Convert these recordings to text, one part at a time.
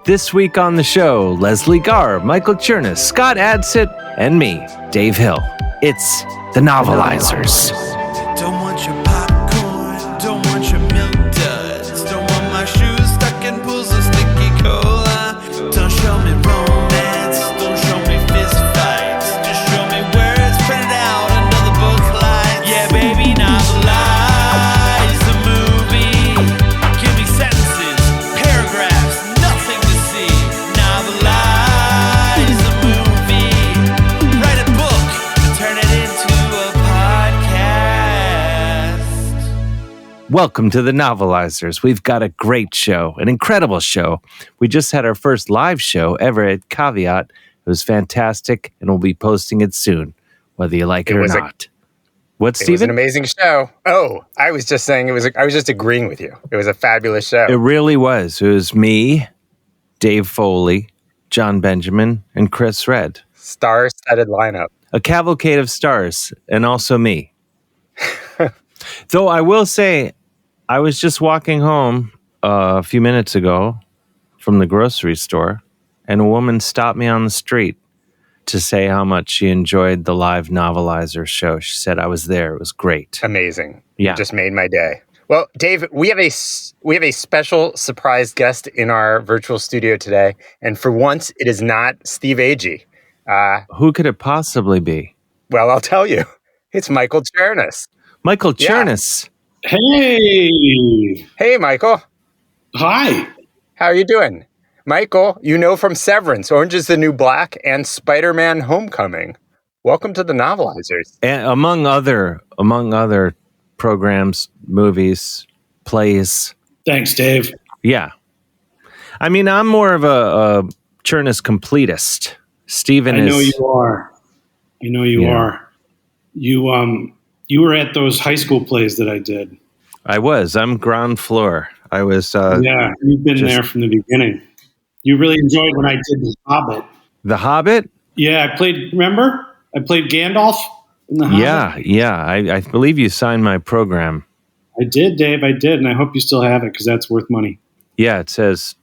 This week on the show, Leslie Gaar, Michael Chernus, Scott Adsit, and me, Dave Hill. It's The Novelizers. Don't want your popcorn, don't want your milk duds, don't want my shoes stuck in pools of sticky cola. Don't show me romance, don't show me fist fights, just show me words printed out under the book lights. Yeah, baby, novelize the movie. Give me sentences, paragraphs, nothing to see. Novelize the movie. Write a book and turn it into a podcast. Welcome to The Novelizers. We've got a great show, an incredible show. We just had our first live show ever at Caveat. It was fantastic, and we'll be posting it soon, whether you like it or not. What, Steven? It was an amazing show. Oh, I was just saying I was just agreeing with you. It was a fabulous show. It really was. It was me, Dave Foley, John Benjamin, and Chris Red. Star-studded lineup. A cavalcade of stars, and also me. Though I will say, I was just walking home a few minutes ago from the grocery store, and a woman stopped me on the street to say how much she enjoyed the live Novelizer show. She said I was there. It was great. Amazing. Yeah. You just made my day. Well, Dave, we have a special surprise guest in our virtual studio today, and for once, it is not Steve Agee. Who could it possibly be? Well, I'll tell you. It's Michael Chernus. Michael Chernus. Hey. Hey, Michael. Hi. How are you doing? Michael, you know from Severance, Orange is the New Black, and Spider-Man Homecoming. Welcome to the Novelizers. And among other programs, movies, plays. Thanks, Dave. Yeah. I mean, I'm more of a Chernus completist. Steven is... I know you are. You were at those high school plays that I did. I was. I'm ground floor. I was... yeah, you've been there from the beginning. You really enjoyed when I did The Hobbit. The Hobbit? Yeah, I played Gandalf in The Hobbit. Yeah. I believe you signed my program. I did, Dave. I did, and I hope you still have it because that's worth money. Yeah, it says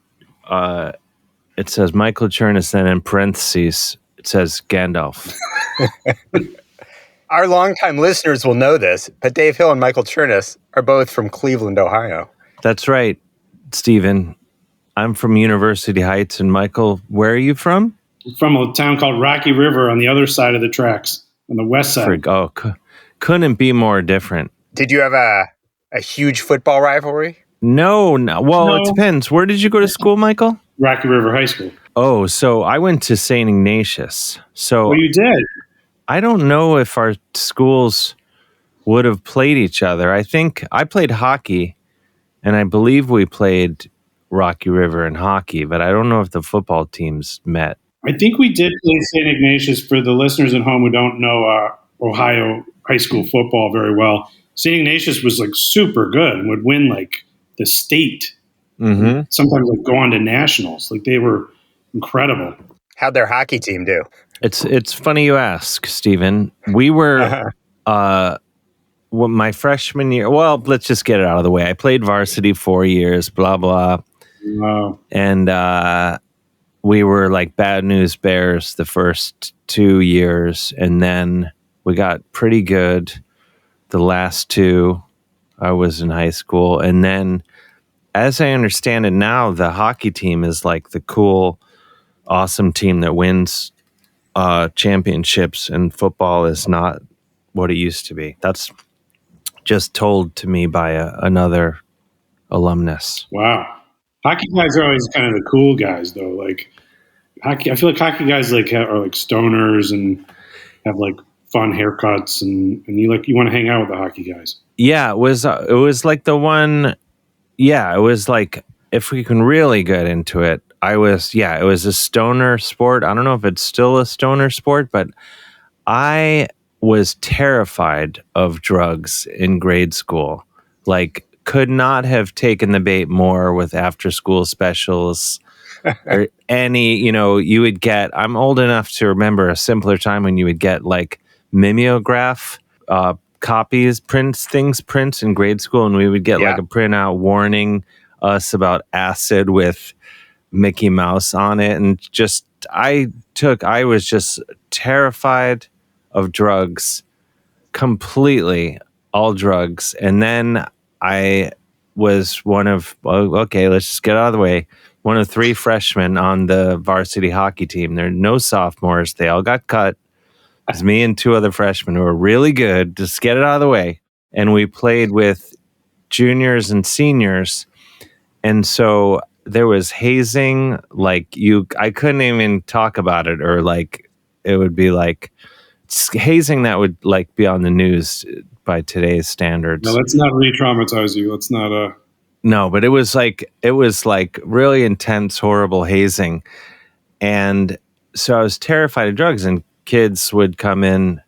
Michael Chernus, then in parentheses, it says Gandalf. Our longtime listeners will know this, but Dave Hill and Michael Chernus are both from Cleveland, Ohio. That's right, Stephen. I'm from University Heights, and Michael, where are you from? From a town called Rocky River on the other side of the tracks, on the west side. Couldn't be more different. Did you have a huge football rivalry? No. Well, no. It depends. Where did you go to school, Michael? Rocky River High School. Oh, so I went to St. Ignatius. So you did? I don't know if our schools would have played each other. I think I played hockey, and I believe we played Rocky River in hockey, but I don't know if the football teams met. I think we did play St. Ignatius. For the listeners at home who don't know Ohio high school football very well, St. Ignatius was like super good and would win like the state. Mm-hmm. Sometimes like go on to nationals. Like they were incredible. How'd their hockey team do? It's funny you ask, Stephen. We were my freshman year. Well, let's just get it out of the way. I played varsity 4 years, blah blah. Wow. And we were like Bad News Bears the first 2 years, and then we got pretty good the last two. I was in high school, and then, as I understand it now, the hockey team is like the cool, awesome team that wins championships, and football is not what it used to be. That's just told to me by another alumnus. Wow. Hockey guys are always kind of the cool guys, though. Like hockey, I feel like hockey guys are like stoners and have like fun haircuts, and you want to hang out with the hockey guys. Yeah, it was like the one. Yeah, it was like, if we can really get into it, it was a stoner sport. I don't know if it's still a stoner sport, but I was terrified of drugs in grade school. Like, could not have taken the bait more with after school specials or any, you would get, I'm old enough to remember a simpler time when you would get like mimeograph copies, prints in grade school, and we would get like a printout warning us about acid with Mickey Mouse on it, and just I was just terrified of drugs, completely, all drugs. And then I was okay, let's just get out of the way, one of 3 freshmen on the varsity hockey team. There are no sophomores. They all got cut. It was me and 2 other freshmen who were really good. Just get it out of the way. And we played with juniors and seniors. And so there was hazing, I couldn't even talk about it, or it would be hazing that would be on the news by today's standards. No, let's not re-traumatize you. Let's not. No, but it was really intense, horrible hazing. And so I was terrified of drugs, and kids would come in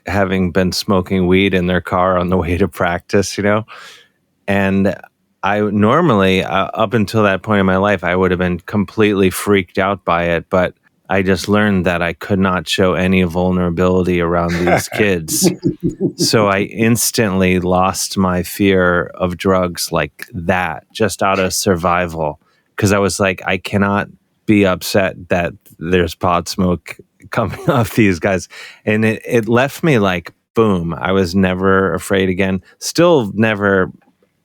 having been smoking weed in their car on the way to practice, and I normally, up until that point in my life, I would have been completely freaked out by it, but I just learned that I could not show any vulnerability around these kids. So I instantly lost my fear of drugs like that, just out of survival. Because I was like, I cannot be upset that there's pot smoke coming off these guys. And it left me boom. I was never afraid again. Still never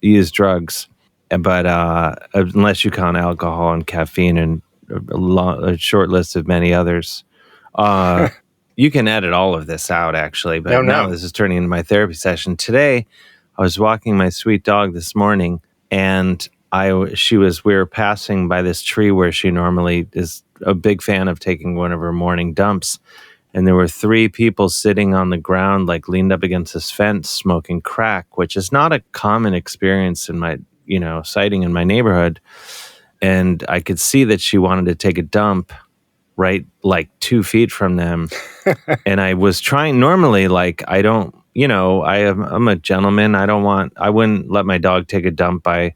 use drugs, but unless you count alcohol and caffeine and a short list of many others. You can edit all of this out, actually, but now this is turning into my therapy session. Today, I was walking my sweet dog this morning, and we were passing by this tree where she normally is a big fan of taking one of her morning dumps. And there were 3 people sitting on the ground, leaned up against this fence, smoking crack, which is not a common experience in my, sighting in my neighborhood. And I could see that she wanted to take a dump right 2 feet from them. And I was trying, normally, I don't, I'm a gentleman. I wouldn't let my dog take a dump by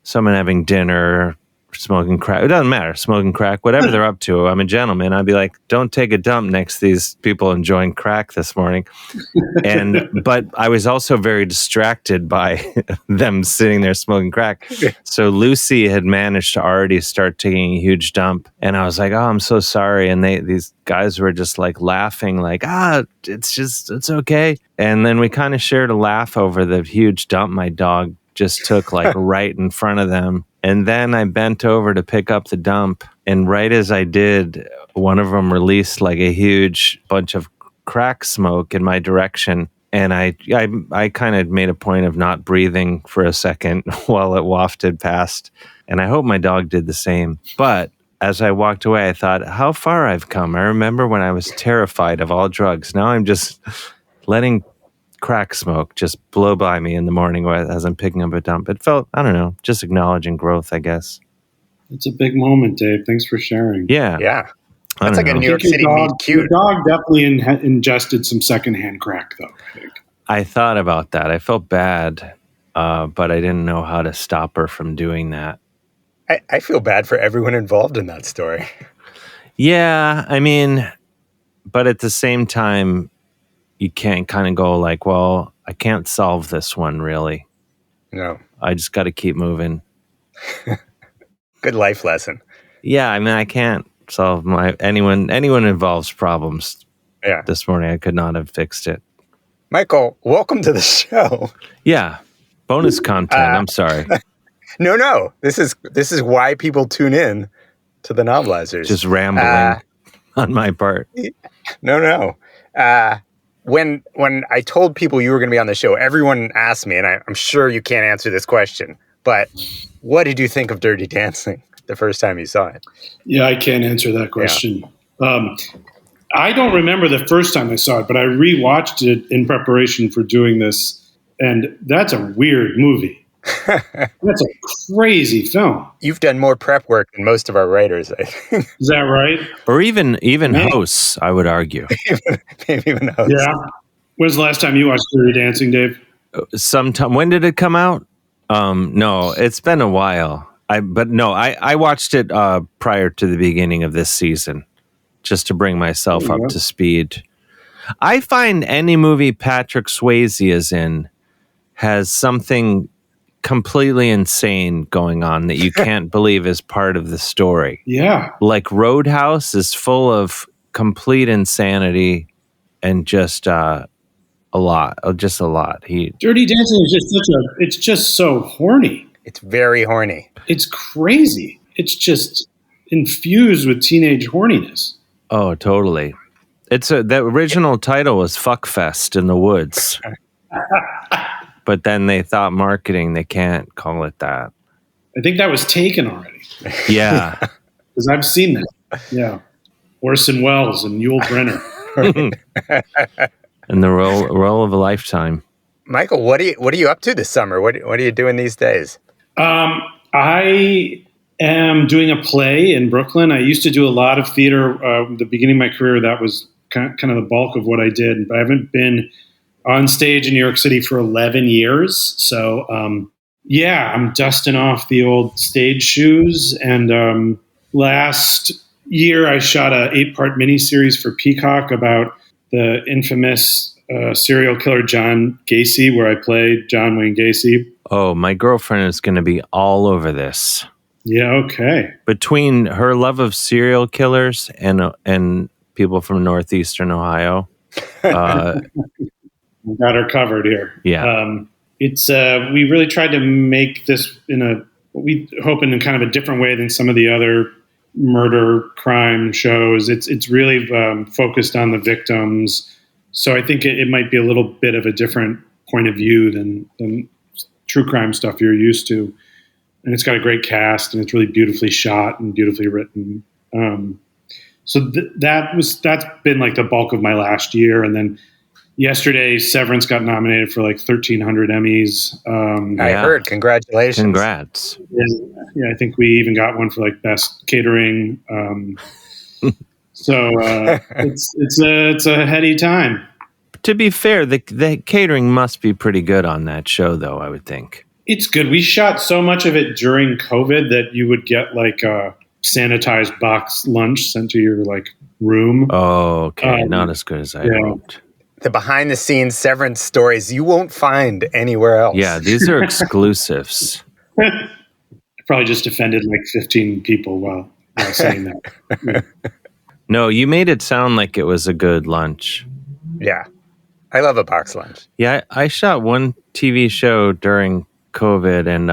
someone having dinner, smoking crack. It doesn't matter, smoking crack, whatever they're up to. I'm a gentleman. I'd be like, don't take a dump next to these people enjoying crack this morning. But I was also very distracted by them sitting there smoking crack. So Lucy had managed to already start taking a huge dump. And I was like, oh, I'm so sorry. And these guys were just laughing, it's okay. And then we kind of shared a laugh over the huge dump my dog just took right in front of them. And then I bent over to pick up the dump. And right as I did, one of them released a huge bunch of crack smoke in my direction. And I kind of made a point of not breathing for a second while it wafted past. And I hope my dog did the same. But as I walked away, I thought, how far I've come. I remember when I was terrified of all drugs. Now I'm just letting crack smoke just blow by me in the morning as I'm picking up a dump. It felt, I don't know, just acknowledging growth, I guess. It's a big moment, Dave. Thanks for sharing. Yeah. That's a New York City meet cute. Your dog definitely ingested some secondhand crack, though, I think. I thought about that. I felt bad, but I didn't know how to stop her from doing that. I feel bad for everyone involved in that story. Yeah, I mean, but at the same time, you can't kind of go well, I can't solve this one, really. No. I just got to keep moving. Good life lesson. Yeah, I mean, I can't solve anyone involves problems. Yeah. This morning, I could not have fixed it. Michael, welcome to the show. Yeah. Bonus content. I'm sorry. No. This is why people tune in to the Novelizers. Just rambling on my part. No. When I told people you were going to be on the show, everyone asked me, and I'm sure you can't answer this question, but what did you think of Dirty Dancing the first time you saw it? Yeah, I can't answer that question. Yeah. I don't remember the first time I saw it, but I rewatched it in preparation for doing this, and that's a weird movie. That's a crazy film. You've done more prep work than most of our writers, I think. Is that right? Or even hosts, I would argue. Maybe even hosts. Yeah. When's the last time you watched Dirty Dancing, Dave? Sometime. When did it come out? No, it's been a while. I watched it prior to the beginning of this season, just to bring myself up to speed. I find any movie Patrick Swayze is in has something completely insane going on that you can't believe is part of the story. Yeah. Like Roadhouse is full of complete insanity and just a lot. Dirty Dancing is just it's just so horny. It's very horny. It's crazy. It's just infused with teenage horniness. Oh, totally. The original title was Fuckfest in the Woods. But then they thought marketing, they can't call it that. I think that was taken already. Yeah. Because I've seen that. Yeah. Orson Welles and Yul Brynner. And the role of a lifetime. Michael, what are you up to this summer? What are you doing these days? I am doing a play in Brooklyn. I used to do a lot of theater. The beginning of my career, that was kind of the bulk of what I did. But I haven't been on stage in New York City for 11 years. So, I'm dusting off the old stage shoes. And last year, I shot a 8-part miniseries for Peacock about the infamous serial killer John Gacy, where I played John Wayne Gacy. Oh, my girlfriend is going to be all over this. Yeah, okay. Between her love of serial killers and people from northeastern Ohio. We got her covered here. Yeah. It's we really tried to make this we hope in kind of a different way than some of the other murder crime shows. It's really focused on the victims. So I think it might be a little bit of a different point of view than true crime stuff you're used to. And it's got a great cast, and it's really beautifully shot and beautifully written. So that's been like the bulk of my last year. And then yesterday, Severance got nominated for like 1,300 Emmys. I heard. Congratulations. Congrats. Yeah, I think we even got one for like best catering. So it's a heady time. To be fair, the catering must be pretty good on that show, though, I would think. It's good. We shot so much of it during COVID that you would get like a sanitized box lunch sent to your like room. Oh, okay. Not as good as I hoped. The behind the scenes Severance stories you won't find anywhere else. Yeah, these are exclusives. I probably just offended like 15 people while saying that. Yeah. No, you made it sound like it was a good lunch. Yeah. I love a box lunch. Yeah, I shot one TV show during COVID, and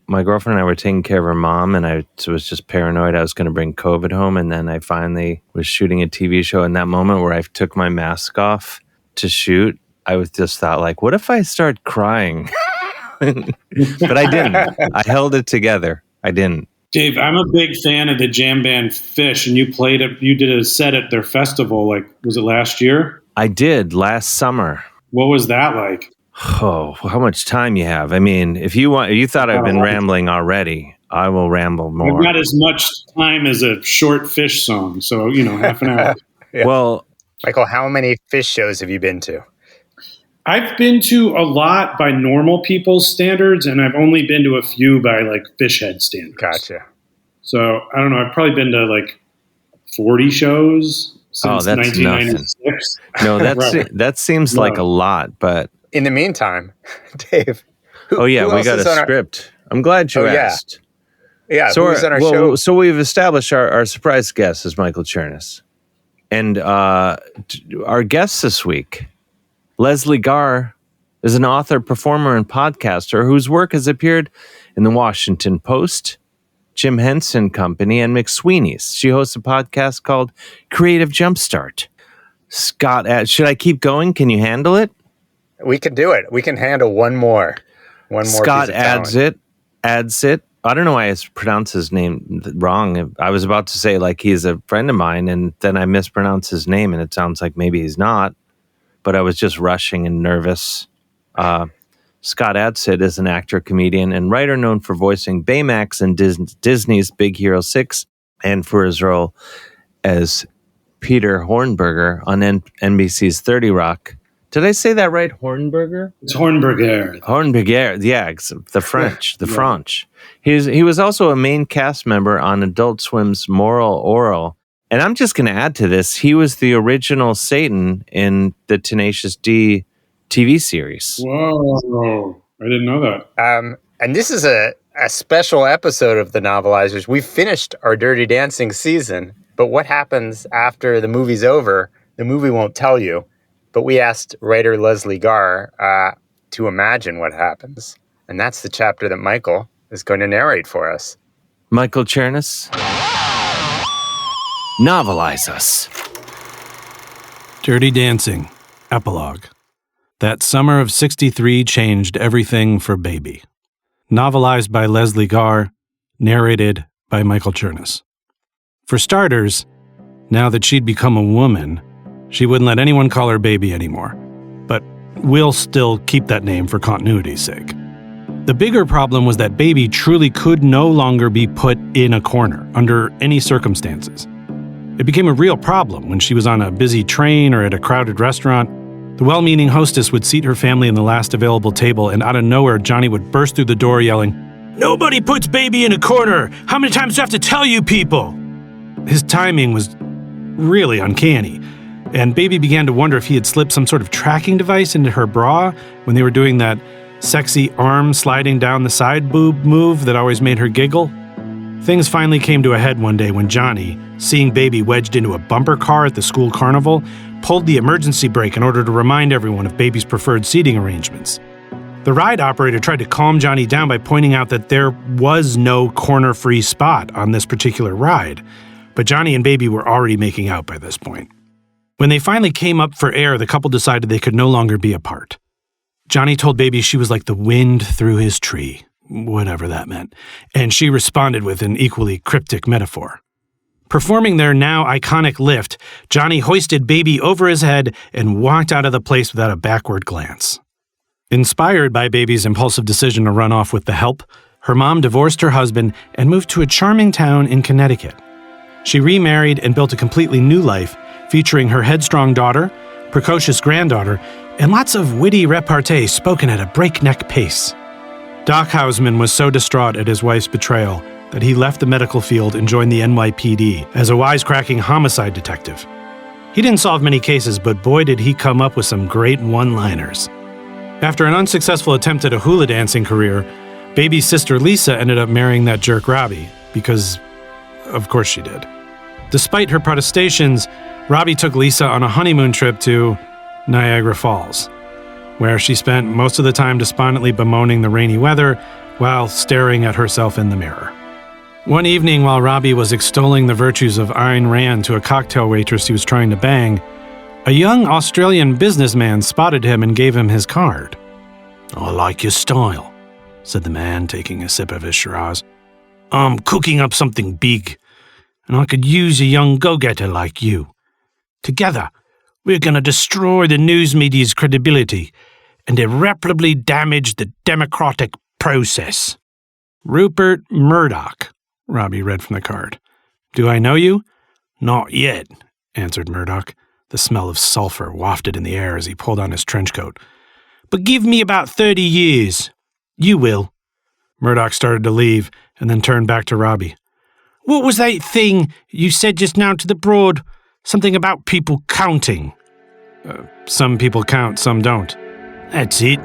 my girlfriend and I were taking care of her mom, and I was just paranoid I was going to bring COVID home. And then I finally was shooting a TV show. In that moment where I took my mask off to shoot, I was just thought, like, what if I start crying? But I didn't. I held it together. I didn't. Dave, I'm a big fan of the jam band Fish, and you did a set at their festival. Like, was it last year? I did last summer. What was that like? Oh, how much time you have? I mean, if you thought I've been rambling already, I will ramble more. I've got as much time as a short Fish song, so half an hour. Yeah. Well, Michael, how many Fish shows have you been to? I've been to a lot by normal people's standards, and I've only been to a few by like fish head standards. Gotcha. So I don't know. I've probably been to like 40 shows since 1996. No, Right. that seems like a lot, but in the meantime, Dave. We got a script. I'm glad you asked. Yeah. So who's on our show? So we've established our surprise guest is Michael Chernus, and our guest this week, Leslie Gaar, is an author, performer, and podcaster whose work has appeared in the Washington Post, Jim Henson Company, and McSweeney's. She hosts a podcast called Creative Jumpstart. Scott, should I keep going? Can you handle it? We can do it. We can handle one more. Scott Adsit. I don't know why I pronounced his name wrong. I was about to say like he's a friend of mine, and then I mispronounced his name, and it sounds like maybe he's not. But I was just rushing and nervous. Scott Adsit is an actor, comedian, and writer known for voicing Baymax in Disney's Big Hero 6 and for his role as Peter Hornberger on NBC's 30 Rock. Did I say that right? Hornberger? It's Hornberger. Hornberger, yeah, the French, French. He was also a main cast member on Adult Swim's Orel. And I'm just going to add to this, he was the original Satan in the Tenacious D TV series. Whoa, I didn't know that. And this is a special episode of The Novelizers. We finished our Dirty Dancing season, but what happens after the movie's over, the movie won't tell you. But we asked writer Leslie Gaar to imagine what happens. And that's the chapter that Michael is going to narrate for us. Michael Chernus, novelize us. Dirty Dancing, Epilogue. That summer of '63 changed everything for Baby. Novelized by Leslie Gaar, narrated by Michael Chernus. For starters, now that she'd become a woman, she wouldn't let anyone call her Baby anymore. But we'll still keep that name for continuity's sake. The bigger problem was that Baby truly could no longer be put in a corner under any circumstances. It became a real problem when she was on a busy train or at a crowded restaurant. The well-meaning hostess would seat her family in the last available table, and out of nowhere, Johnny would burst through the door yelling, "Nobody puts Baby in a corner! How many times do I have to tell you people?" His timing was really uncanny, and Baby began to wonder if he had slipped some sort of tracking device into her bra when they were doing that sexy arm sliding down the side boob move that always made her giggle. Things finally came to a head one day when Johnny, seeing Baby wedged into a bumper car at the school carnival, pulled the emergency brake in order to remind everyone of Baby's preferred seating arrangements. The ride operator tried to calm Johnny down by pointing out that there was no corner-free spot on this particular ride, but Johnny and Baby were already making out by this point. When they finally came up for air, the couple decided they could no longer be apart. Johnny told Baby she was like the wind through his tree, whatever that meant, and she responded with an equally cryptic metaphor. Performing their now iconic lift, Johnny hoisted Baby over his head and walked out of the place without a backward glance. Inspired by Baby's impulsive decision to run off with the help, her mom divorced her husband and moved to a charming town in Connecticut. She remarried and built a completely new life, featuring her headstrong daughter, precocious granddaughter, and lots of witty repartee spoken at a breakneck pace. Doc Hausman was so distraught at his wife's betrayal that he left the medical field and joined the NYPD as a wisecracking homicide detective. He didn't solve many cases, but boy did he come up with some great one-liners. After an unsuccessful attempt at a hula dancing career, Baby's sister Lisa ended up marrying that jerk Robbie, because of course she did. Despite her protestations, Robbie took Lisa on a honeymoon trip to Niagara Falls, where she spent most of the time despondently bemoaning the rainy weather while staring at herself in the mirror. One evening, while Robbie was extolling the virtues of Ayn Rand to a cocktail waitress he was trying to bang, a young Australian businessman spotted him and gave him his card. "I like your style," said the man, taking a sip of his Shiraz. "I'm cooking up something big, and I could use a young go-getter like you. Together, we're going to destroy the news media's credibility and irreparably damage the democratic process." "Rupert Murdoch," Robbie read from the card. "Do I know you?" "Not yet," answered Murdoch. The smell of sulfur wafted in the air as he pulled on his trench coat. "But give me about 30 years. You will." Murdoch started to leave and then turned back to Robbie. "What was that thing you said just now to the broad? Something about people counting." Some people count, some don't." "That's it.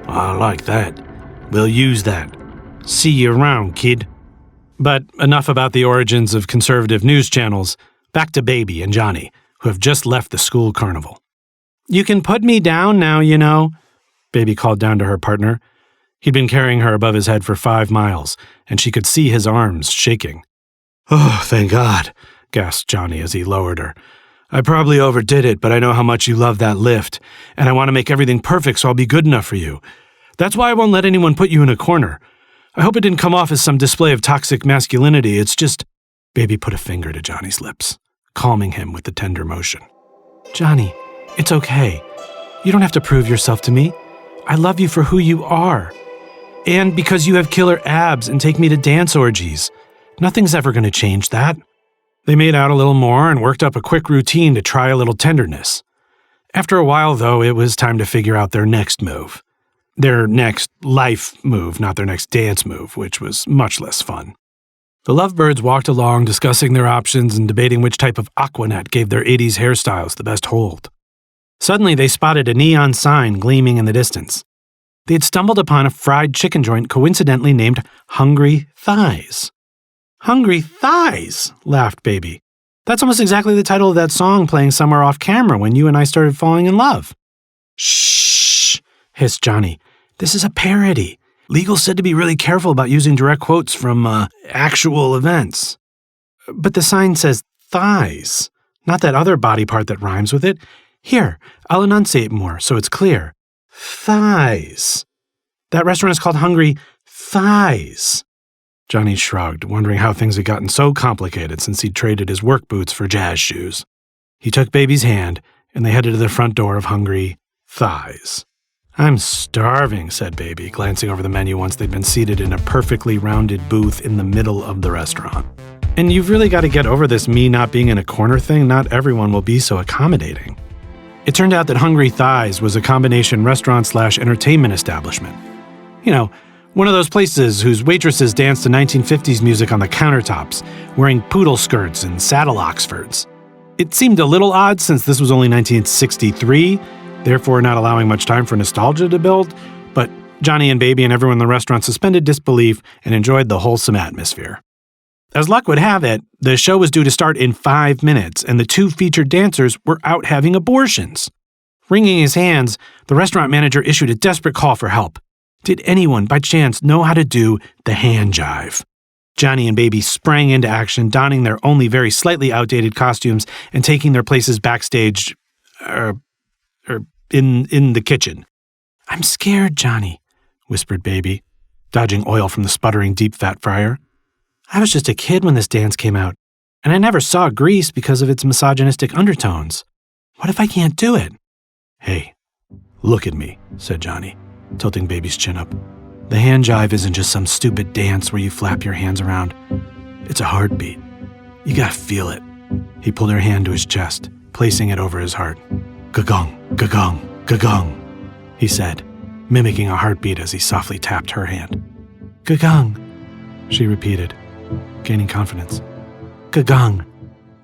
I like that. We'll use that. See you around, kid." But enough about the origins of conservative news channels. Back to Baby and Johnny, who have just left the school carnival. "You can put me down now, you know," Baby called down to her partner. He'd been carrying her above his head for 5 miles, and she could see his arms shaking. "Oh, thank God," gasped Johnny as he lowered her. "I probably overdid it, but I know how much you love that lift, and I want to make everything perfect so I'll be good enough for you. That's why I won't let anyone put you in a corner. I hope it didn't come off as some display of toxic masculinity. It's just—" Baby put a finger to Johnny's lips, calming him with the tender motion. "Johnny, it's okay. You don't have to prove yourself to me. I love you for who you are. And because you have killer abs and take me to dance orgies. Nothing's ever going to change that." They made out a little more and worked up a quick routine to try a little tenderness. After a while, though, it was time to figure out their next move. Their next life move, not their next dance move, which was much less fun. The lovebirds walked along, discussing their options and debating which type of aquanet gave their 80s hairstyles the best hold. Suddenly, they spotted a neon sign gleaming in the distance. they had stumbled upon a fried chicken joint coincidentally named Hungry Thighs. Hungry Thighs, laughed Baby. That's almost exactly the title of that song playing somewhere off camera when you and I started falling in love. Shh, hissed Johnny. This is a parody. Legal said to be really careful about using direct quotes from actual events. But the sign says thighs, not that other body part that rhymes with it. Here, I'll enunciate more so it's clear. Thighs. That restaurant is called Hungry Thighs. Johnny shrugged, wondering how things had gotten so complicated since he'd traded his work boots for jazz shoes. He took Baby's hand, and they headed to the front door of Hungry Thighs. I'm starving, said Baby, glancing over the menu once they'd been seated in a perfectly rounded booth in the middle of the restaurant. And you've really got to get over this me not being in a corner thing. Not everyone will be so accommodating. It turned out that Hungry Thighs was a combination restaurant/entertainment establishment. You know, one of those places whose waitresses danced to 1950s music on the countertops, wearing poodle skirts and saddle Oxfords. It seemed a little odd since this was only 1963, therefore not allowing much time for nostalgia to build, but Johnny and Baby and everyone in the restaurant suspended disbelief and enjoyed the wholesome atmosphere. As luck would have it, the show was due to start in 5 minutes, and the two featured dancers were out having abortions. Wringing his hands, the restaurant manager issued a desperate call for help. Did anyone, by chance, know how to do the hand jive? Johnny and Baby sprang into action, donning their only very slightly outdated costumes and taking their places backstage, in the kitchen. I'm scared, Johnny, whispered Baby, dodging oil from the sputtering deep-fat fryer. I was just a kid when this dance came out, and I never saw Grease because of its misogynistic undertones. What if I can't do it? Hey, look at me, said Johnny, tilting Baby's chin up. The hand jive isn't just some stupid dance where you flap your hands around. It's a heartbeat. You gotta feel it. He pulled her hand to his chest, placing it over his heart. Gagong, gagong, gagong, he said, mimicking a heartbeat as he softly tapped her hand. Gagong, she repeated, gaining confidence. Gagong,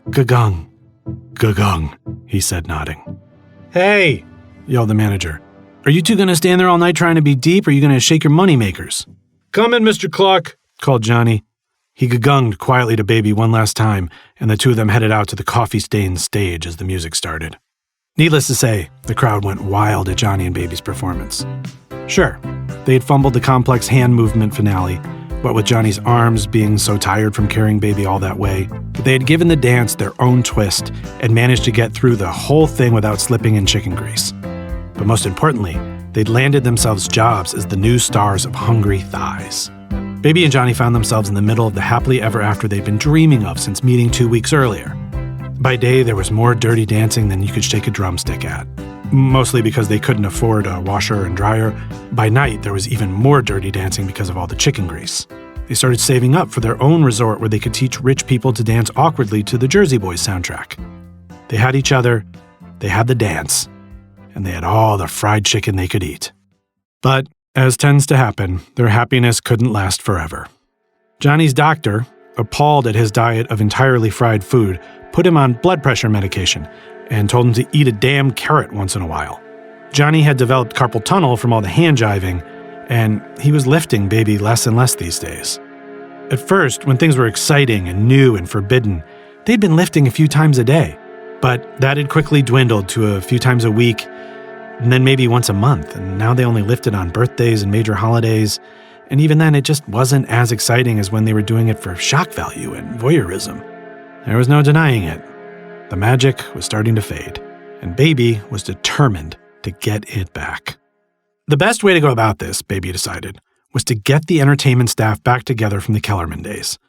gagong, gagong, he said, nodding. Hey, yelled the manager. Are you two going to stand there all night trying to be deep, or are you going to shake your moneymakers? Come in, Mr. Cluck, called Johnny. He gagunged quietly to Baby one last time, and the two of them headed out to the coffee-stained stage as the music started. Needless to say, the crowd went wild at Johnny and Baby's performance. Sure, they had fumbled the complex hand movement finale, what with Johnny's arms being so tired from carrying Baby all that way, but they had given the dance their own twist and managed to get through the whole thing without slipping in chicken grease. But most importantly, they'd landed themselves jobs as the new stars of Hungry Thighs. Baby and Johnny found themselves in the middle of the happily ever after they'd been dreaming of since meeting 2 weeks earlier. By day, there was more dirty dancing than you could shake a drumstick at, mostly because they couldn't afford a washer and dryer. By night, there was even more dirty dancing because of all the chicken grease. They started saving up for their own resort where they could teach rich people to dance awkwardly to the Jersey Boys soundtrack. They had each other, they had the dance, and they had all the fried chicken they could eat. But, as tends to happen, their happiness couldn't last forever. Johnny's doctor, appalled at his diet of entirely fried food, put him on blood pressure medication and told him to eat a damn carrot once in a while. Johnny had developed carpal tunnel from all the hand jiving, and he was lifting Baby less and less these days. At first, when things were exciting and new and forbidden, they'd been lifting a few times a day, but that had quickly dwindled to a few times a week, and then maybe once a month, and now they only lifted on birthdays and major holidays, and even then it just wasn't as exciting as when they were doing it for shock value and voyeurism. There was no denying it. The magic was starting to fade, and Baby was determined to get it back. The best way to go about this, Baby decided, was to get the entertainment staff back together from the Kellerman days.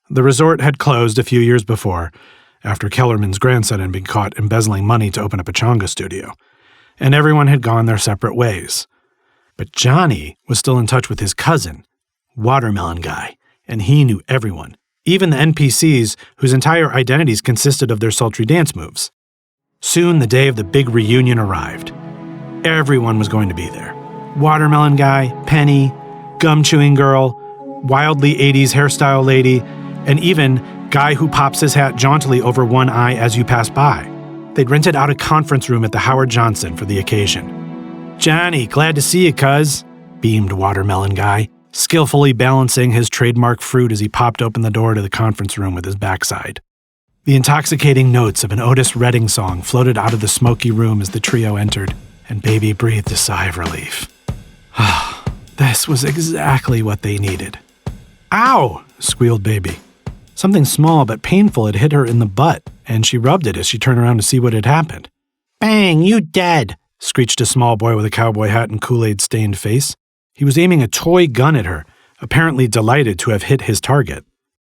The resort had closed a few years before, after Kellerman's grandson had been caught embezzling money to open up a chonga studio, and everyone had gone their separate ways. But Johnny was still in touch with his cousin, Watermelon Guy, and he knew everyone, even the NPCs whose entire identities consisted of their sultry dance moves. Soon the day of the big reunion arrived. Everyone was going to be there. Watermelon Guy, Penny, Gum-Chewing Girl, wildly 80s hairstyle lady, and even guy who pops his hat jauntily over one eye as you pass by. They'd rented out a conference room at the Howard Johnson for the occasion. "Johnny, glad to see you, cuz," beamed Watermelon Guy, skillfully balancing his trademark fruit as he popped open the door to the conference room with his backside. The intoxicating notes of an Otis Redding song floated out of the smoky room as the trio entered, and Baby breathed a sigh of relief. This was exactly what they needed. Ow! Squealed Baby. Something small but painful had hit her in the butt, and she rubbed it as she turned around to see what had happened. Bang! You dead! Screeched a small boy with a cowboy hat and Kool-Aid-stained face. He was aiming a toy gun at her, apparently delighted to have hit his target.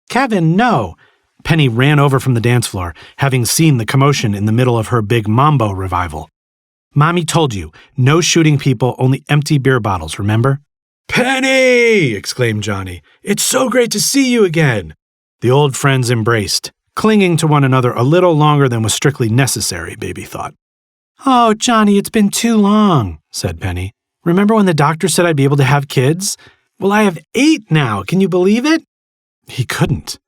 Kevin, no! Penny ran over from the dance floor, having seen the commotion in the middle of her big Mambo revival. Mommy told you, no shooting people, only empty beer bottles, remember? Penny! Exclaimed Johnny. It's so great to see you again! The old friends embraced, clinging to one another a little longer than was strictly necessary, Baby thought. Oh, Johnny, it's been too long, said Penny. Remember when the doctor said I'd be able to have kids? Well, I have 8 now. Can you believe it? He couldn't.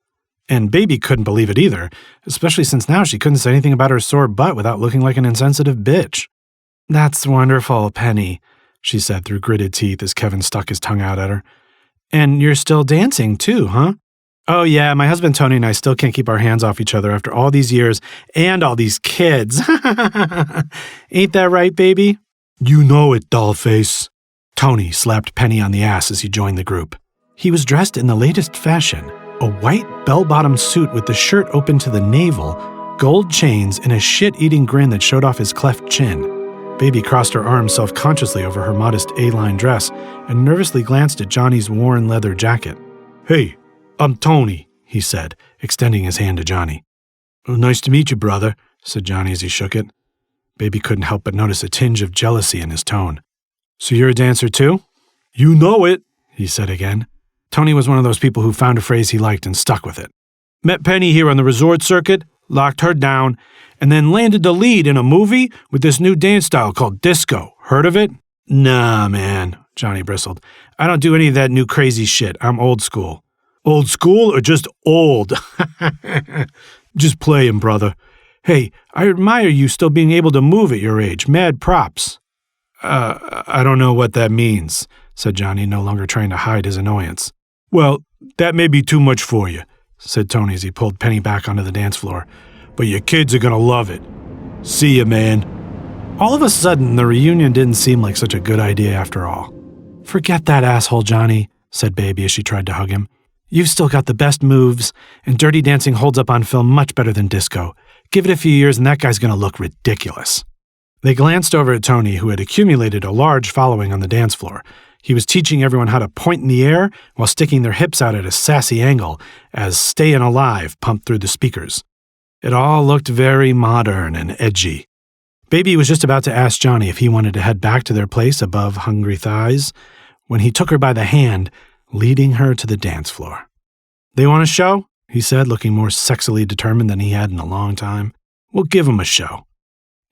And Baby couldn't believe it either, especially since now she couldn't say anything about her sore butt without looking like an insensitive bitch. That's wonderful, Penny, she said through gritted teeth as Kevin stuck his tongue out at her. And you're still dancing too, huh? Oh yeah, my husband Tony and I still can't keep our hands off each other after all these years and all these kids. Ain't that right, Baby? You know it, dollface. Tony slapped Penny on the ass as he joined the group. He was dressed in the latest fashion, a white bell-bottom suit with the shirt open to the navel, gold chains, and a shit-eating grin that showed off his cleft chin. Baby crossed her arms self-consciously over her modest A-line dress and nervously glanced at Johnny's worn leather jacket. Hey, I'm Tony, he said, extending his hand to Johnny. Oh, nice to meet you, brother, said Johnny as he shook it. Baby couldn't help but notice a tinge of jealousy in his tone. So you're a dancer too? You know it, he said again. Tony was one of those people who found a phrase he liked and stuck with it. Met Penny here on the resort circuit, locked her down, and then landed the lead in a movie with this new dance style called disco. Heard of it? Nah, man, Johnny bristled. I don't do any of that new crazy shit. I'm old school. Old school or just old? Just playing, brother. Hey, I admire you still being able to move at your age. Mad props. I don't know what that means, said Johnny, no longer trying to hide his annoyance. Well, that may be too much for you, said Tony as he pulled Penny back onto the dance floor. But your kids are gonna love it. See ya, man. All of a sudden, the reunion didn't seem like such a good idea after all. Forget that asshole, Johnny, said Baby as she tried to hug him. You've still got the best moves, and Dirty Dancing holds up on film much better than disco. Give it a few years and that guy's gonna look ridiculous. They glanced over at Tony, who had accumulated a large following on the dance floor. He was teaching everyone how to point in the air while sticking their hips out at a sassy angle as Stayin' Alive pumped through the speakers. It all looked very modern and edgy. Baby was just about to ask Johnny if he wanted to head back to their place above Hungry Thighs when he took her by the hand, leading her to the dance floor. They want a show? He said, looking more sexily determined than he had in a long time. We'll give him a show.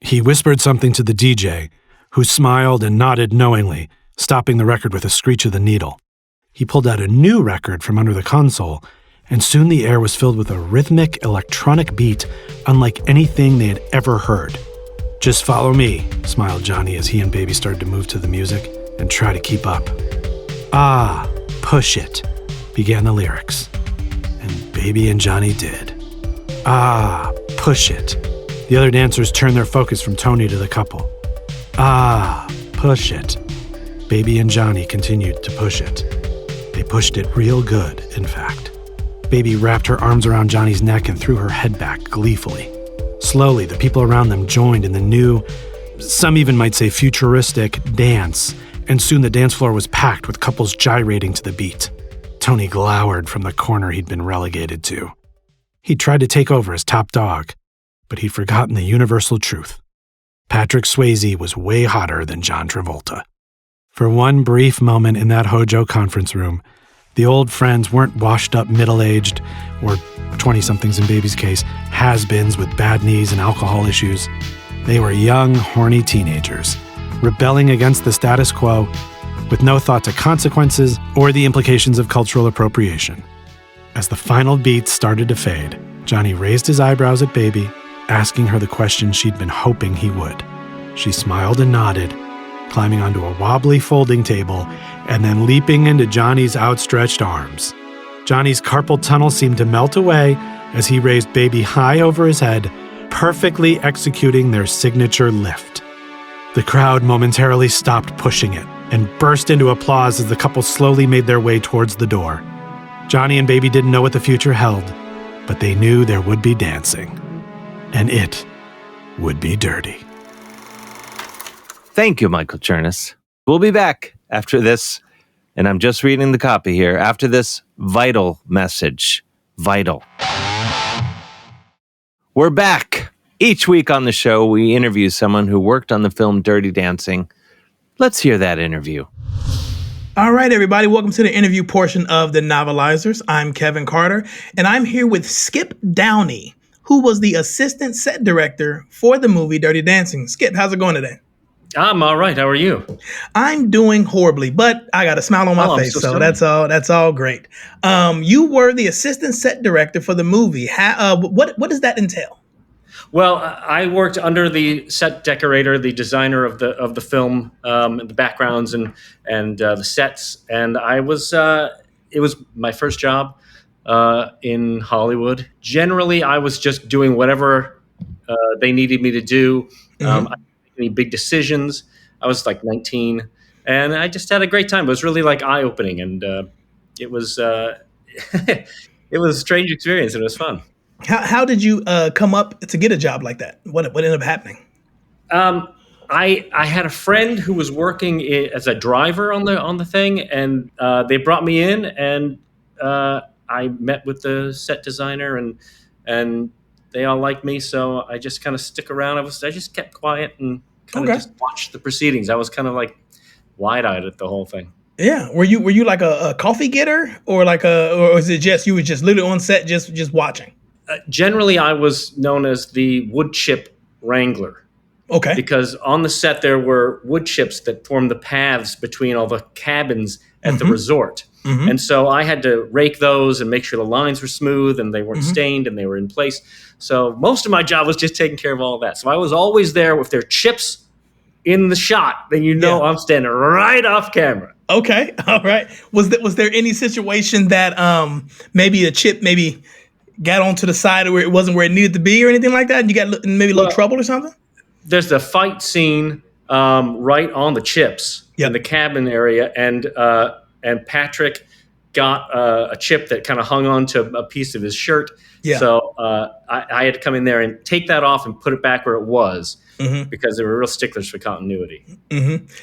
He whispered something to the DJ, who smiled and nodded knowingly, stopping the record with a screech of the needle. He pulled out a new record from under the console, and soon the air was filled with a rhythmic electronic beat unlike anything they had ever heard. Just follow me, smiled Johnny as he and Baby started to move to the music and try to keep up. Ah, push it, began the lyrics. And Baby and Johnny did. Ah, push it. The other dancers turned their focus from Tony to the couple. Ah, push it. Baby and Johnny continued to push it. They pushed it real good, in fact. Baby wrapped her arms around Johnny's neck and threw her head back gleefully. Slowly, the people around them joined in the new, some even might say futuristic, dance, and soon the dance floor was packed with couples gyrating to the beat. Tony glowered from the corner he'd been relegated to. He tried to take over as top dog, but he'd forgotten the universal truth. Patrick Swayze was way hotter than John Travolta. For one brief moment in that Hojo conference room, the old friends weren't washed-up middle-aged, or 20-somethings in Baby's case, has-beens with bad knees and alcohol issues. They were young, horny teenagers, rebelling against the status quo, with no thought to consequences or the implications of cultural appropriation. As the final beats started to fade, Johnny raised his eyebrows at Baby, asking her the question she'd been hoping he would. She smiled and nodded, climbing onto a wobbly folding table, and then leaping into Johnny's outstretched arms. Johnny's carpal tunnel seemed to melt away as he raised Baby high over his head, perfectly executing their signature lift. The crowd momentarily stopped pushing it and burst into applause as the couple slowly made their way towards the door. Johnny and Baby didn't know what the future held, but they knew there would be dancing. And it would be dirty. Thank you, Michael Chernus. We'll be back after this, and I'm just reading the copy here, after this vital message. Vital. We're back. Each week on the show, we interview someone who worked on the film Dirty Dancing. Let's hear that interview. All right, everybody. Welcome to the interview portion of The Novelizers. I'm Kevin Carter, and I'm here with Skip Downey, who was the assistant set director for the movie Dirty Dancing. Skip, how's it going today? I'm all right. How are you? I'm doing horribly, but I got a smile on my face, so that's all great. You were the assistant set director for the movie. What does that entail? Well, I worked under the set decorator, the designer of the film, and the backgrounds and the sets, and I was. It was my first job in Hollywood. Generally, I was just doing whatever they needed me to do. I didn't make any big decisions. I was like 19, and I just had a great time. It was really like eye-opening, and it was it was a strange experience, and it was fun. How did you come up to get a job like that? What ended up happening? I had a friend who was working as a driver on the thing, and they brought me in, and I met with the set designer, and they all liked me, so I just kind of stick around. I just kept quiet and kind of just watched the proceedings. I was kind of like wide-eyed at the whole thing. Yeah, were you like a coffee getter, or or was it just you were just literally on set just watching? Generally, I was known as the wood chip wrangler. Okay. Because on the set, there were wood chips that formed the paths between all the cabins at the resort. And so I had to rake those and make sure the lines were smooth and they weren't stained and they were in place. So most of my job was just taking care of all of that. So I was always there with their chips in the shot. Then I'm standing right off camera. Okay. All right. Was there any situation that maybe a chip got onto the side where it wasn't where it needed to be or anything like that, and you got maybe a little trouble or something? There's the fight scene right on the chips in the cabin area, and Patrick got a chip that kind of hung onto a piece of his shirt. Yeah. So I had to come in there and take that off and put it back where it was because they were real sticklers for continuity.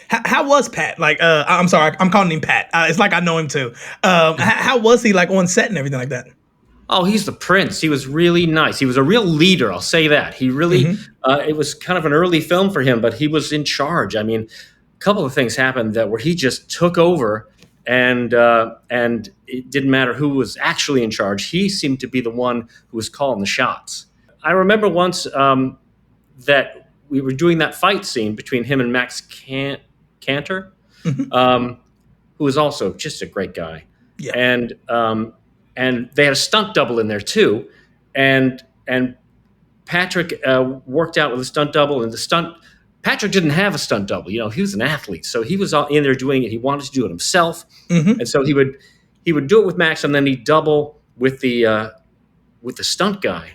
How was Pat? Like, I'm sorry, I'm calling him Pat. It's like I know him too. How was he like on set and everything like that? Oh, he's the prince. He was really nice. He was a real leader, I'll say that. He really, it was kind of an early film for him, but he was in charge. I mean, a couple of things happened where he just took over, and it didn't matter who was actually in charge. He seemed to be the one who was calling the shots. I remember once that we were doing that fight scene between him and Max Cantor, who was also just a great guy. Yeah. And they had a stunt double in there too, and Patrick worked out with a stunt double, and Patrick didn't have a stunt double. He was an athlete, so he was in there doing it. He wanted to do it himself, and so he would do it with Max, and then he'd double with the stunt guy,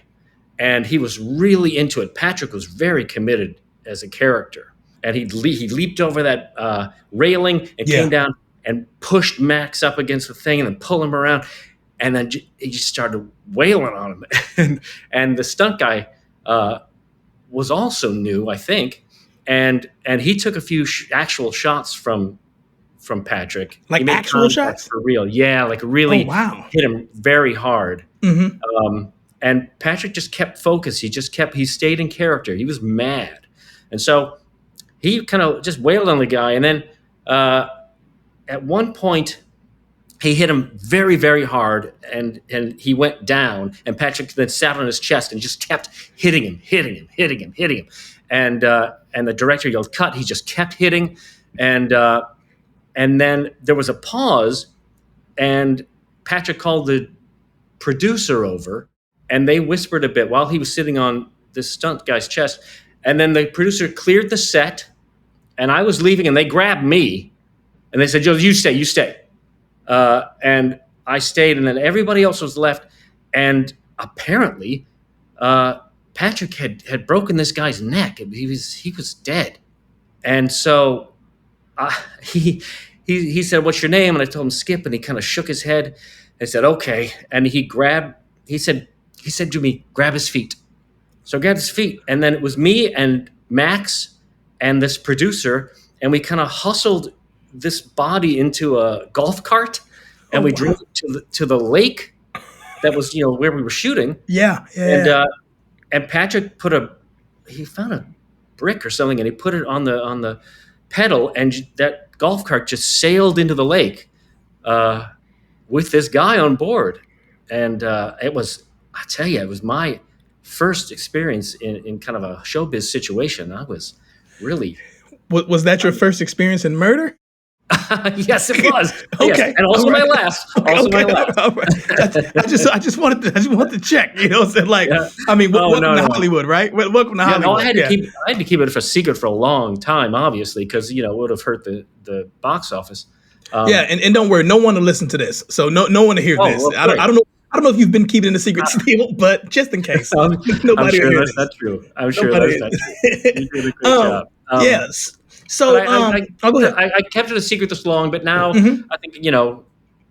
and he was really into it. Patrick was very committed as a character, and he leaped over that railing and came down and pushed Max up against the thing, and then pulled him around. And then he just started wailing on him. and the stunt guy was also new, I think. And he took a few actual shots from Patrick. Like actual shots? For real. Yeah, like really hit him very hard. And Patrick just kept focused. He stayed in character. He was mad. And so he kind of just wailed on the guy. And then at one point, he hit him very, very hard, and he went down. And Patrick then sat on his chest and just kept hitting him. And the director yelled, "Cut!" He just kept hitting, and then there was a pause, and Patrick called the producer over, and they whispered a bit while he was sitting on this stunt guy's chest. And then the producer cleared the set, I was leaving, and they grabbed me, and they said, "Joe, you stay." And I stayed, and then everybody else was left. And apparently, Patrick had broken this guy's neck. He was dead. And so he said, "What's your name?" And I told him Skip, and he kind of shook his head. I said, "Okay." And he said to me, "Grab his feet." So I grabbed his feet, and then it was me and Max and this producer, and we kind of hustled this body into a golf cart, and we drove to the lake that was, where we were shooting. Yeah. And Patrick he found a brick or something, and he put it on the pedal, and that golf cart just sailed into the lake with this guy on board. And it was my first experience in kind of a showbiz situation. I was really... Was that your first experience in murder? Yes, it was. Okay, yes. And also my last. Also my last. All right. I just wanted to check. Welcome to Hollywood, right? Welcome to Hollywood. No, I had to keep it a secret for a long time, obviously, because it would have hurt the box office. And don't worry, no one will listen to this, so no one to hear this. Well, I don't know if you've been keeping it a secret still, but just in case, nobody will hear this. That's true. I'm sure that's not true. You did a great job. Yes. So I kept it a secret this long, but now I think,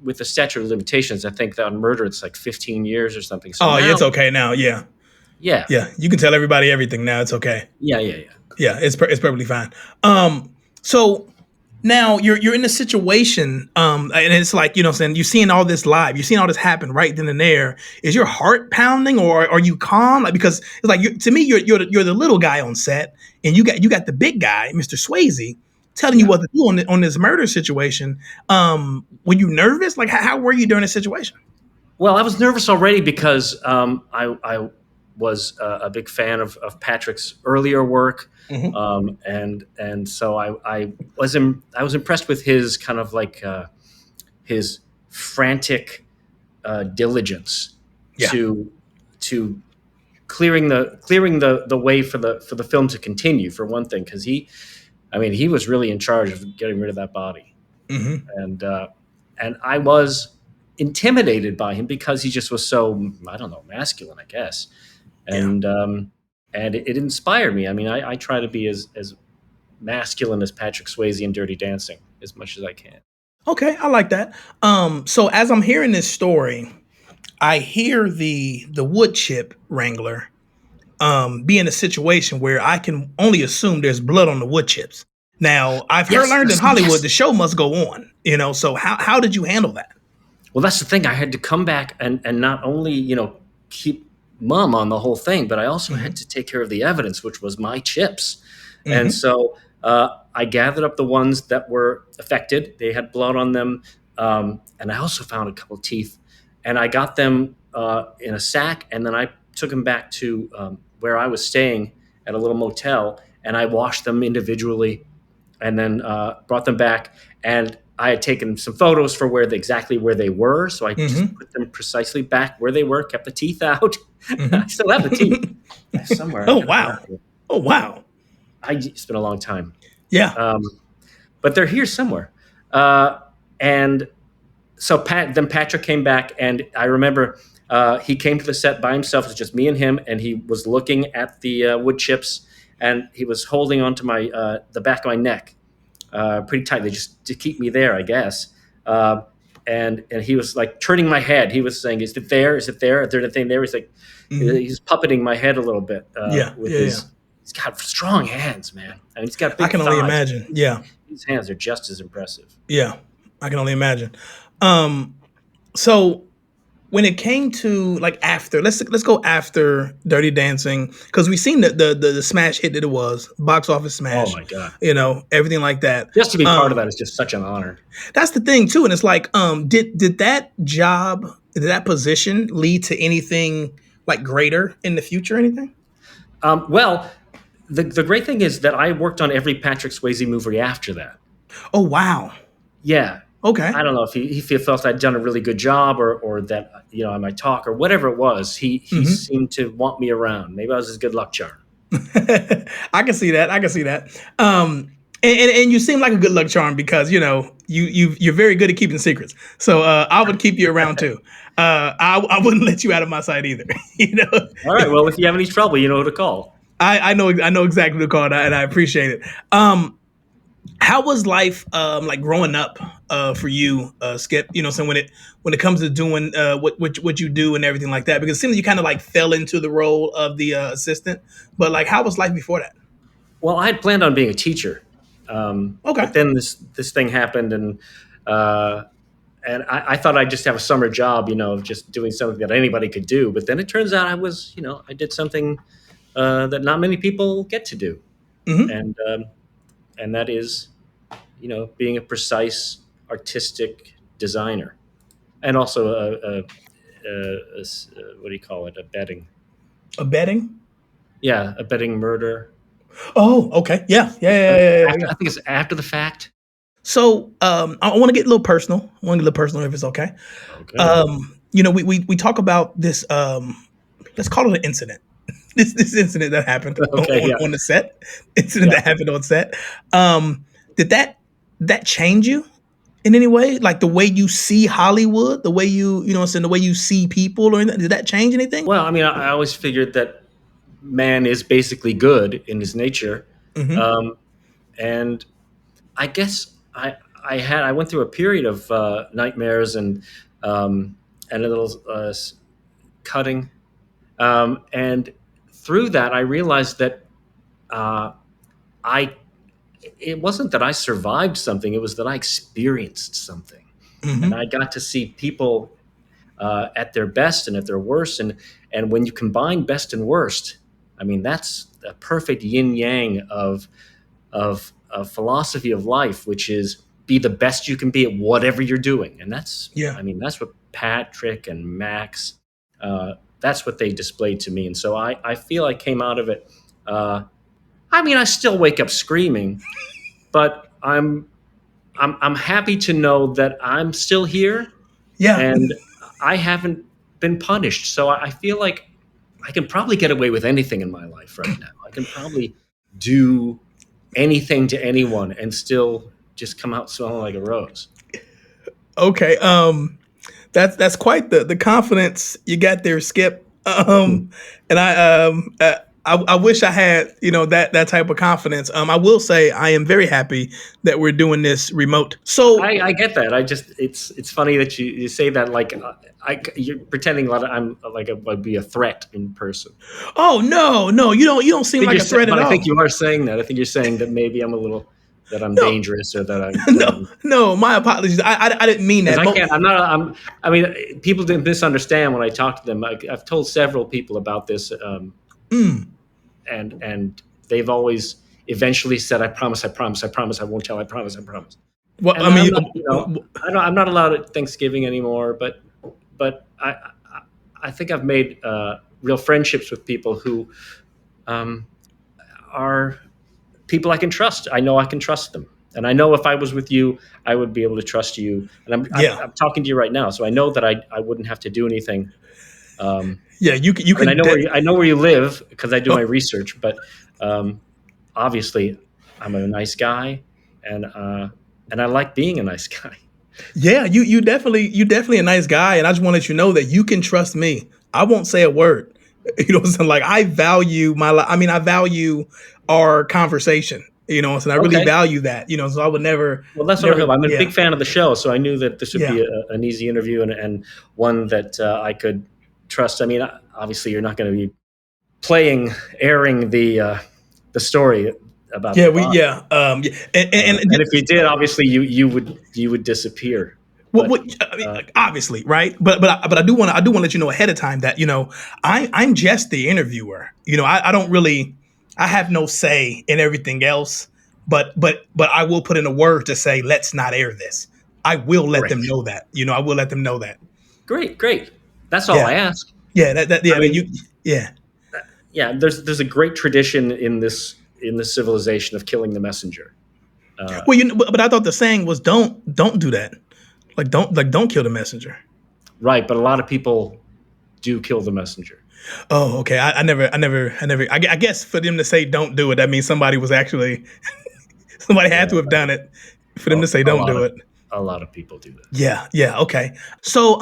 with the statute of limitations, I think that on murder it's like 15 years or something. So it's okay now. Yeah. You can tell everybody everything now. It's okay. Yeah. Yeah, it's perfectly fine. So now you're in a situation, and it's like, you're seeing all this live, you're seeing all this happen right then and there. Is your heart pounding, or are you calm? Like, because it's like, to me, you're the little guy on set, and you got the big guy, Mr. Swayze, telling you what to do on this murder situation. Were you nervous? Like, how were you during this situation? Well, I was nervous already because I was a big fan of Patrick's earlier work. And so I was impressed with his kind of like his frantic diligence to clearing the way for the film to continue, for one thing, because he was really in charge of getting rid of that body. And I was intimidated by him because he just was so, I don't know, masculine, I guess. And it inspired me. I try to be as masculine as Patrick Swayze in Dirty Dancing as much as I can. Okay, I like that. So as I'm hearing this story, I hear the wood chip wrangler be in a situation where I can only assume there's blood on the wood chips. Now, I've learned in Hollywood the show must go on. So how did you handle that? Well, that's the thing. I had to come back and not only keep mum on the whole thing, but I also had to take care of the evidence, which was my chips. And so I gathered up the ones that were affected. They had blood on them. And I also found a couple of teeth, and I got them in a sack. And then I took them back to where I was staying at a little motel, and I washed them individually and then brought them back. And I had taken some photos for exactly where they were. So I just put them precisely back where they were, kept the teeth out. I still have the teeth somewhere. Oh, wow. It's been a long time. Yeah. But they're here somewhere. And so then Patrick came back, and I remember he came to the set by himself. It was just me and him, and he was looking at the wood chips, and he was holding onto the back of my neck pretty tightly, just to keep me there, I guess. And he was like turning my head. He was saying, "Is it there? Is it there? Is there anything there?" He's like, he's puppeting my head a little bit. He's got strong hands, man. And he's got big I can only thighs. imagine. Yeah. His hands are just as impressive. Yeah, I can only imagine. So when it came to like after, let's go after Dirty Dancing, because we've seen the smash hit that it was, box office smash. Oh my God. Everything like that. Just to be part of that is just such an honor. That's the thing too. And it's like, did that position lead to anything like greater in the future or anything? Well, the great thing is that I worked on every Patrick Swayze movie after that. Oh, wow. Yeah. Okay. I don't know if he felt I'd done a really good job or that, I might talk or whatever it was. He seemed to want me around. Maybe I was his good luck charm. I can see that. And you seem like a good luck charm because you're very good at keeping secrets. So I would keep you around too. I wouldn't let you out of my sight either. All right. Well, if you have any trouble, you know who to call. I know exactly who to call, and I appreciate it. How was life like growing up for you, Skip? So when it comes to doing what you do and everything like that, because it seems like you kind of like fell into the role of the assistant. But like, how was life before that? Well, I had planned on being a teacher. Okay. But then this thing happened, and I thought I'd just have a summer job, of just doing something that anybody could do. But then it turns out I did something that not many people get to do, Mm-hmm. and that is, being a precise artistic designer, and also what do you call it? Abetting. Abetting? Yeah, abetting murder. Oh, okay. Yeah. I think it's after the fact. So I want to get a little personal. If it's okay. Okay. We talk about this. Let's call it an incident. This incident that happened on the set. That happened on set. Did that change you in any way? Like the way you see Hollywood, the way the way you see people, or anything? Did that change anything? Well, I mean, I always figured that man is basically good in his nature, and I guess I went through a period of nightmares and a little cutting, and through that I realized that I it wasn't that I survived something; it was that I experienced something, and I got to see people at their best and at their worst, and when you combine best and worst, I mean that's a perfect yin yang of a philosophy of life, which is be the best you can be at whatever you're doing, and that's that's what Patrick and Max, that's what they displayed to me, and so I feel I came out of it. I still wake up screaming, but I'm happy to know that I'm still here. Yeah. And I haven't been punished. So I feel like I can probably get away with anything in my life right now. I can probably do anything to anyone and still just come out smelling like a rose. Okay. That's quite the confidence you got there, Skip. And I wish I had, that type of confidence. I will say I am very happy that we're doing this remote. So I get that. It's funny that you say that like you're pretending like I'm like I'd be a threat in person. Oh no, you don't seem like a threat at all. I think you are saying that. I think you're saying that maybe that I'm dangerous or that I'm no. My apologies. I didn't mean that. I mean, people didn't misunderstand when I talked to them. I've told several people about this. And they've always eventually said, I promise, I won't tell, I promise. Well, And I'm not allowed at Thanksgiving anymore, but I think I've made real friendships with people who are people I can trust. I know I can trust them. And I know if I was with you, I would be able to trust you. And I'm talking to you right now, so I know that I wouldn't have to do anything. You can. I know where you live because I do my research. But obviously, I'm a nice guy, and I like being a nice guy. Yeah, you definitely a nice guy, and I just want to let you know that you can trust me. I won't say a word. You know what I'm saying? Like I value I value our conversation. You know, and I really value that. You know, so I would never. Well, that's what I hope. I'm a big fan of the show, so I knew that this would be an easy interview and one that I could trust. I mean, obviously, you're not going to be airing the story about. And if you did, obviously, you would disappear. Obviously, right? But I do want to let you know ahead of time that I'm just the interviewer. I don't really. I have no say in everything else, but I will put in a word to say, let's not air this. I will let them know that. I will let them know that. Great. That's all I ask. Yeah, Yeah, there's a great tradition in this civilization of killing the messenger. But I thought the saying was don't do that. Don't kill the messenger. Right, but a lot of people do kill the messenger. Oh, okay. I never. I guess for them to say don't do it, that means somebody was actually Somebody had to have done it for them to say don't do it. A lot of people do that. Yeah, okay. So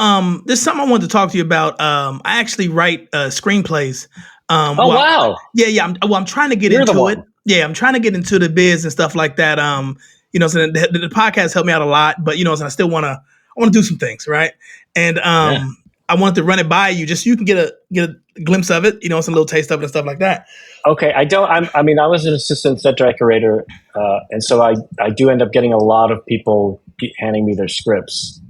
there's something I wanted to talk to you about. I actually write screenplays. Wow. Yeah. I'm trying to get into it. Yeah, I'm trying to get into the biz and stuff like that. So the podcast helped me out a lot, but so I still want to do some things, right? And I wanted to run it by you just so you can get a glimpse of it, some little taste of it and stuff like that. Okay, I was an assistant set decorator, and so I do end up getting a lot of people handing me their scripts.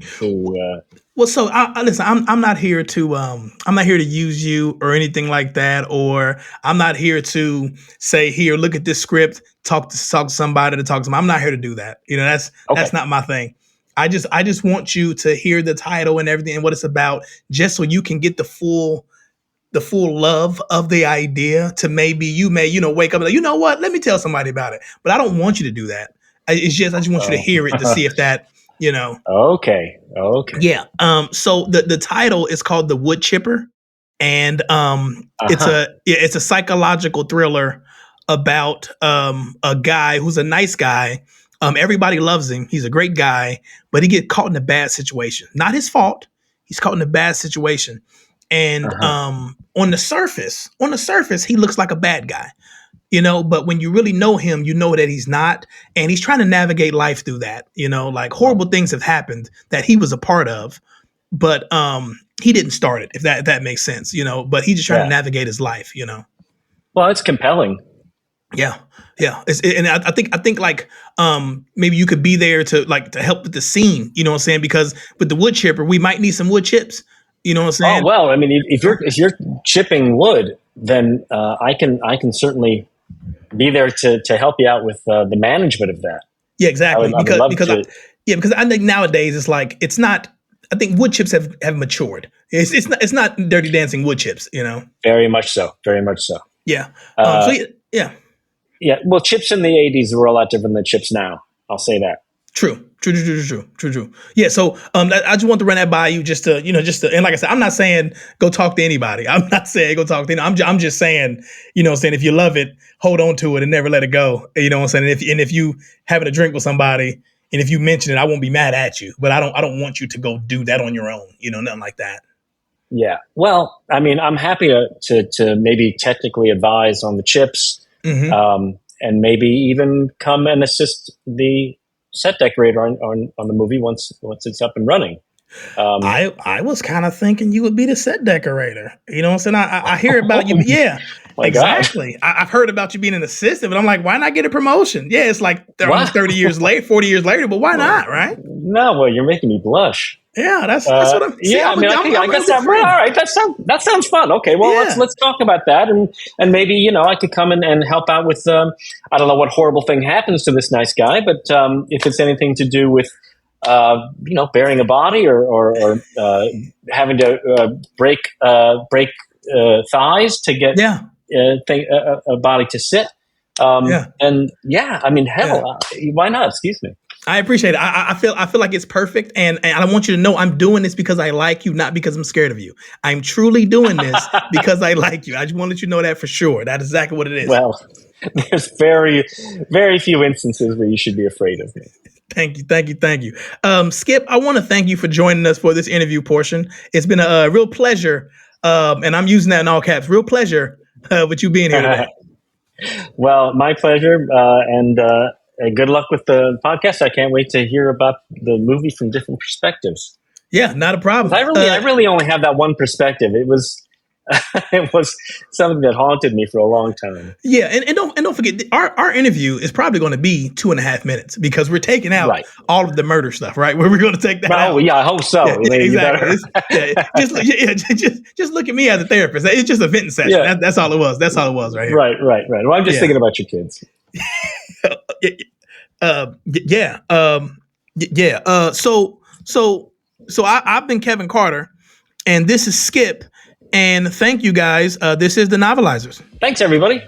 Well, so listen, I'm not here to use you or anything like that, or I'm not here to say, here, look at this script, talk to somebody to talk to them. I'm not here to do that. That's not my thing. I just want you to hear the title and everything and what it's about, just so you can get the full love of the idea. To maybe you may wake up and like, you know what, let me tell somebody about it. But I don't want you to do that. I just want you to hear it to see if that Okay. Yeah. So the title is called The Wood Chipper, and it's a psychological thriller about a guy who's a nice guy. Everybody loves him. He's a great guy, but he gets caught in a bad situation. Not his fault. He's caught in a bad situation. And on the surface, he looks like a bad guy. But when you really know him, you know that he's not. And he's trying to navigate life through that. Like horrible things have happened that he was a part of, but he didn't start it, if that makes sense, but he's just trying to navigate his life, Well, it's compelling. Yeah. And I think like maybe you could be there to help with the scene, you know what I'm saying? Because with the wood chipper, we might need some wood chips. You know what I'm saying? Oh, well, I mean, if you're chipping wood, then I can certainly be there to help you out with the management of that. Yeah, exactly. Because I think nowadays it's like, it's not. I think wood chips have matured. It's not Dirty Dancing wood chips. Very much so. Yeah. Yeah. Yeah. Well, chips in the 80s were a lot different than chips now. I'll say that. True. Yeah. So I just want to run that by you, just to, and like I said, I'm not saying go talk to anybody. I'm not saying go talk to anybody. I'm just saying, saying if you love it, hold on to it and never let it go. You know what I'm saying? And if you having a drink with somebody and if you mention it, I won't be mad at you, but I don't want you to go do that on your own. Nothing like that. Yeah. Well, I mean, I'm happy to maybe technically advise on the chips, and maybe even come and assist the set decorator on the movie once it's up and running. I was kind of thinking you would be the set decorator. You know what I'm saying? I hear about you. Yeah, exactly. I've heard about you being an assistant, but I'm like, why not get a promotion? Yeah, it's like they're almost 30 years late, 40 years later, but why not, right? No, well, you're making me blush. Yeah, that's what I'm saying. Yeah, I guess all right. That sounds fun. Okay, well, let's talk about that, and maybe I could come and help out with. I don't know what horrible thing happens to this nice guy, but if it's anything to do with burying a body or having to break thighs to get a body to sit. And I mean, hell, why not? Excuse me. I appreciate it. I feel like it's perfect, and I want you to know I'm doing this because I like you, not because I'm scared of you. I'm truly doing this because I like you. I just want to let you know that for sure. That's exactly what it is. Well, there's very, very few instances where you should be afraid of me. Thank you. Skip, I want to thank you for joining us for this interview portion. It's been a real pleasure, and I'm using that in all caps. Real pleasure with you being here today. Well, my pleasure, and good luck with the podcast. I can't wait to hear about the movie from different perspectives. Yeah, not a problem. I really only have that one perspective. It was something that haunted me for a long time. Yeah, and don't forget, our interview is probably going to be 2.5 minutes because we're taking out all of the murder stuff, right? Where we're going to take that out. Oh, yeah, I hope so. Yeah, exactly. Just look at me as a therapist. It's just a venting session. Yeah. That's all it was. That's all it was right here. Right. Well, I'm just thinking about your kids. So I've been Kevin Carter, and this is Skip. And thank you guys. This is the Novelizers. Thanks, everybody.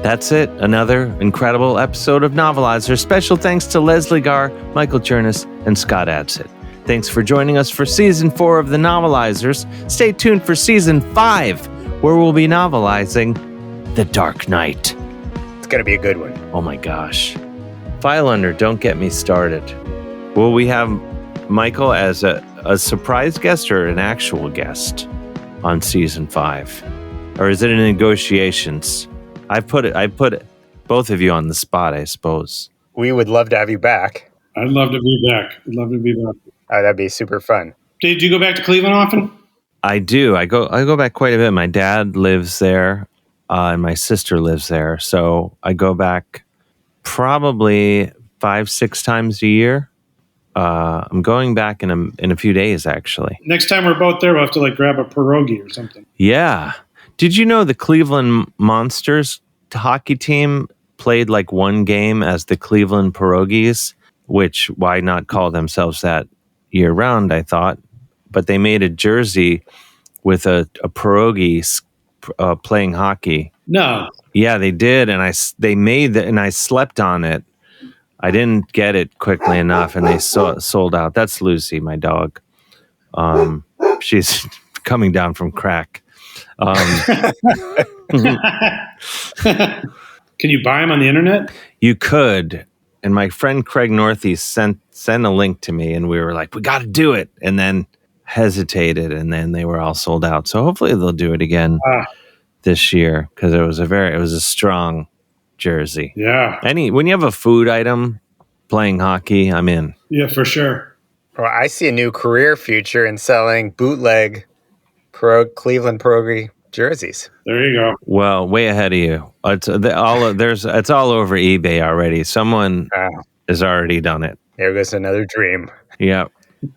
That's it. Another incredible episode of Novelizers. Special thanks to Leslie Gaar, Michael Chernus, and Scott Adsit. Thanks for joining us for Season 4 of the Novelizers. Stay tuned for Season 5, where we'll be novelizing The Dark Knight. It's going to be a good one. Oh my gosh. File Under, don't get me started. Will we have Michael as a surprise guest or an actual guest on season 5? Or is it in negotiations? I put both of you on the spot, I suppose. We would love to have you back. I'd love to be back. That'd be super fun. Do you go back to Cleveland often? I do. I go back quite a bit. My dad lives there, and my sister lives there. So I go back probably 5-6 times a year. I'm going back in a few days, actually. Next time we're both there, we'll have to grab a pierogi or something. Yeah. Did you know the Cleveland Monsters hockey team played one game as the Cleveland Pierogies? Which, why not call themselves that year round, I thought. But they made a jersey with a pierogi playing hockey. No. Yeah, they did, and they made it, and I slept on it. I didn't get it quickly enough, and they sold out. That's Lucy, my dog. She's coming down from crack. Can you buy them on the internet? You could. And my friend Craig Northeast sent a link to me, and we were like, we got to do it. And then hesitated, and then they were all sold out. So hopefully they'll do it again this year, because it was a strong jersey. Yeah. When you have a food item playing hockey, I'm in. Yeah, for sure. Well, I see a new career future in selling bootleg Cleveland Pierogi jerseys. There you go. Well, way ahead of you. It's all over eBay already. Someone has already done it. There goes another dream. Yeah.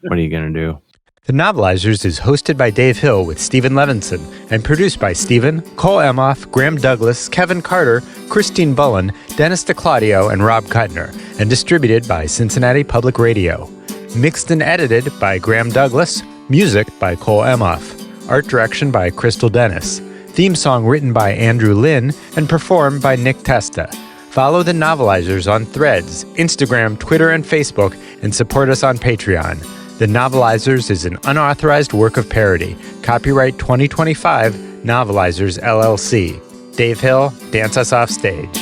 What are you going to do? The Novelizers is hosted by Dave Hill with Stephen Levinson and produced by Stephen, Cole Emhoff, Graham Douglas, Kevin Carter, Christine Bullen, Dennis DeClaudio, and Rob Kuttner, and distributed by Cincinnati Public Radio. Mixed and edited by Graham Douglas. Music by Cole Emhoff. Art direction by Crystal Dennis. Theme song written by Andrew Lynn and performed by Nick Testa. Follow the Novelizers on Threads, Instagram, Twitter, and Facebook, and support us on Patreon. The Novelizers is an unauthorized work of parody. Copyright 2025, Novelizers LLC. Dave Hill, dance us off stage.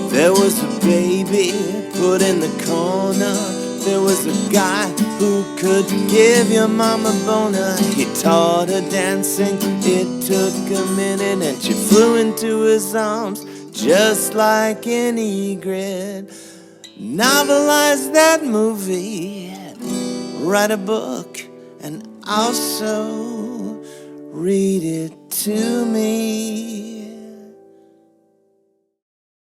There was a baby put in the corner. There was a guy who could give your mama boner. He taught her dancing, it took a minute, and she flew into his arms just like an egret. Novelize that movie, write a book, and also read it to me.